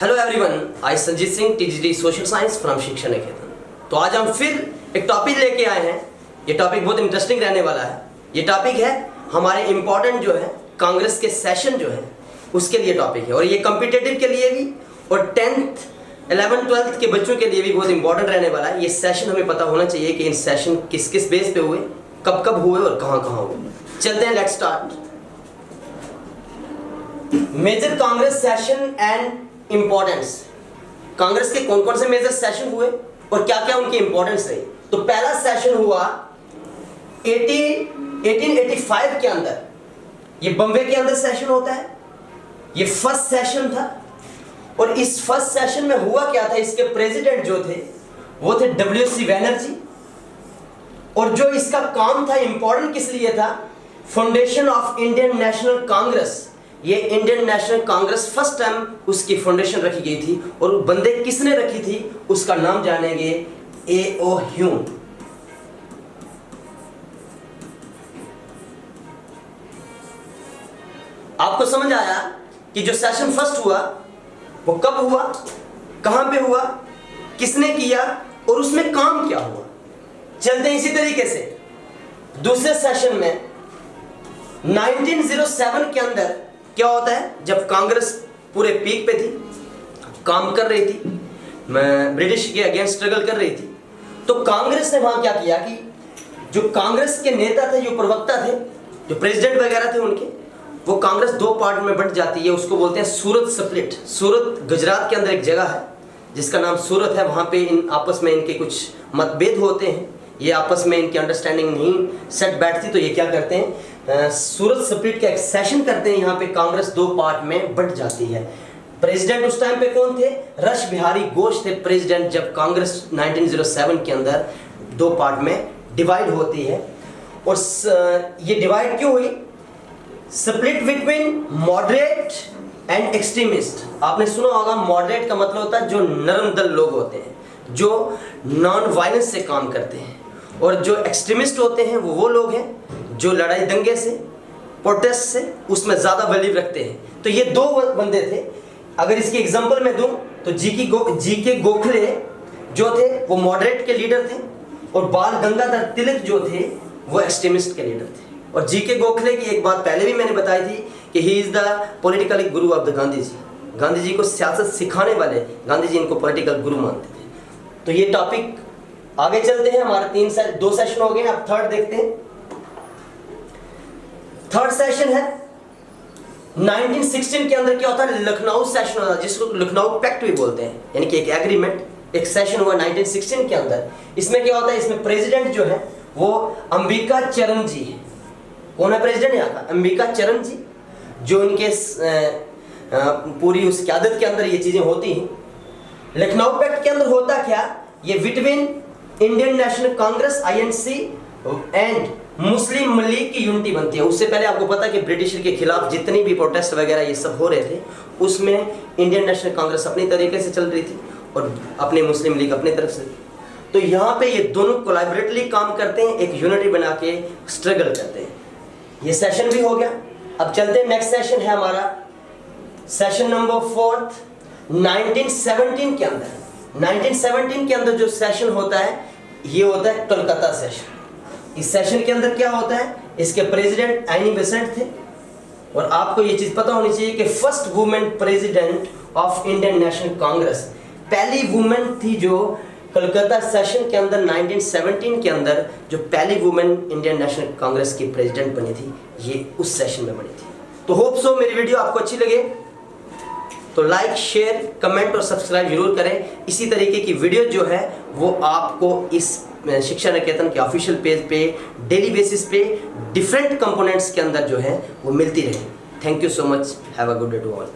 Hello everyone, I Sanjeet Singh TGT social science from शिक्षा निकेतन। तो आज हम फिर एक टॉपिक लेके आए हैं। ये टॉपिक बहुत इंटरेस्टिंग रहने वाला है। ये टॉपिक है हमारे इम्पोर्टेंट जो है कांग्रेस के सेशन जो है उसके लिए टॉपिक है, और ये कॉम्पिटिटिव के लिए भी और 10th 11th 12th के बच्चों के लिए भी बहुत इंपॉर्टेंट रहने वाला है। ये सेशन हमें पता होना चाहिए कि इन सेशन किस किस बेस पे हुए, कब कब हुए और कहाँ कहाँ हुए। चलते हैं, let's start. Major Congress session and importance. Congress के कौन कौन से मेजर सेशन हुए और क्या क्या उनकी इंपॉर्टेंस रही। तो पहला सेशन हुआ 1885 के अंदर, ये बम्बे के अंदर सेशन होता है। ये फर्स्ट सेशन था, और इस फर्स्ट सेशन में हुआ क्या था, इसके प्रेसिडेंट जो थे वो थे WC बैनर्जी। और जो इसका काम था, इंपॉर्टेंट किस लिए था, foundation of Indian National Congress. ये Indian National Congress first time उसकी फाउंडेशन रखी गई थी, और बंदे किसने रखी थी उसका नाम जानेंगे, A.O. ह्यूम। आपको समझ आया कि जो सेशन फर्स्ट हुआ वो कब हुआ, कहां पे हुआ, किसने किया और उसमें काम क्या हुआ। चलते हैं इसी तरीके से दूसरे सेशन में 1907 के अंदर क्या होता है। जब कांग्रेस पूरे पीक पे थी, काम कर रही थी, ब्रिटिश के अगेंस्ट स्ट्रगल कर रही थी, तो कांग्रेस ने वहां क्या किया कि जो कांग्रेस के नेता थे, जो प्रवक्ता थे, जो प्रेसिडेंट वगैरह थे उनके, वो कांग्रेस दो पार्ट में बंट जाती है। उसको बोलते हैं सूरत स्प्लिट। सूरत गुजरात के अंदर एक जगह है जिसका नाम सूरत है। वहां पे इन आपस में इनके कुछ मतभेद होते हैं, ये आपस में इनकी अंडरस्टैंडिंग नहीं सेट बैठती, तो ये क्या करते हैं, सूरत स्प्लिट का एक सेशन करते हैं। यहाँ पे कांग्रेस दो पार्ट में बंट जाती है। प्रेसिडेंट उस टाइम पे कौन थे, रश बिहारी घोष थे प्रेसिडेंट, जब कांग्रेस 1907 के अंदर दो पार्ट में डिवाइड होती है। और ये डिवाइड क्यों हुई, split between moderate and extremist. आपने सुना होगा, मॉडरेट का मतलब होता है जो नरम दल लोग होते हैं, जो नॉन वायलेंस से काम करते हैं, और जो एक्सट्रीमिस्ट होते हैं वो लोग हैं जो लड़ाई दंगे से, प्रोटेस्ट से, उसमें ज़्यादा वैल्यू रखते हैं। तो ये दो बंदे थे। अगर इसकी एग्जांपल मैं दूं तो जी के गोखले जो थे वो मॉडरेट के लीडर थे, और बाल गंगाधर तिलक जो थे वो एक्सट्रीमिस्ट के लीडर थे। और जी.के. गोखले की एक बात पहले भी मैंने बताई थी कि he is the political Guru of the Gandhi ji. Gandhi ji को सियासत सिखाने वाले, गांधी जी इनको पॉलिटिकल गुरु मानते थे। तो ये टॉपिक आगे चलते हैं। हमारे दो सेशन हो गए, अब थर्ड देखते हैं। थर्ड सेशन है 1916 के अंदर क्या होता है, लखनऊ सेशन होता है, जिसको लखनऊ पैक्ट भी बोलते हैं, यानी कि एक एग्रीमेंट, एक सेशन हुआ 1916 के अंदर। इसमें क्या होता है, इसमें प्रेसिडेंट जो है वो अंबिका चरण जी है। कौन है प्रेसिडेंट यहाँ का, अंबिका चरण जी, जो इनके पूरी उस क़यादत के अंदर ये चीजें होती हैं। लखनऊ पैक्ट के अंदर होता क्या, ये between Indian National Congress INC and Muslim league की यूनिटी बनती है। उससे पहले आपको पता है कि ब्रिटिश के खिलाफ जितनी भी प्रोटेस्ट वगैरह ये सब हो रहे थे, उसमें इंडियन नेशनल कांग्रेस अपनी तरीके से चल रही थी और अपनी मुस्लिम लीग अपनी तरफ से। तो यहाँ पे ये दोनों कोलैबोरेटिवली काम करते हैं, एक यूनिटी बना के स्ट्रगल करते हैं। ये सेशन भी हो गया। अब चलते हैं, नेक्स्ट सेशन है हमारा सेशन नंबर 4 1917 के अंदर। 1917 के अंदर जो सेशन होता है ये होता है कलकत्ता सेशन। इस सेशन के अंदर क्या होता है, इसके प्रेसिडेंट एनी बेसेंट थे। और आपको ये चीज पता होनी चाहिए कि first women president of Indian National Congress, पहली वुमेन थी जो कलकत्ता सेशन के अंदर 1917 के अंदर जो पहली वुमेन इंडियन नेशनल कांग्रेस की प्रेसिडेंट बनी थी, ये उस सेशन में बनी थी। तो होप सो मेरी वीडियो आपको अच्छी लगे तो लाइक, शेयर, कमेंट और सब्सक्राइब जरूर करें। इसी तरीके की वीडियो जो है वो आपको इस शिक्षा निकेतन के ऑफिशियल पेज पे डेली बेसिस पे डिफरेंट कंपोनेंट्स के अंदर जो है वो मिलती रहे। Thank you so much, have a good day to all.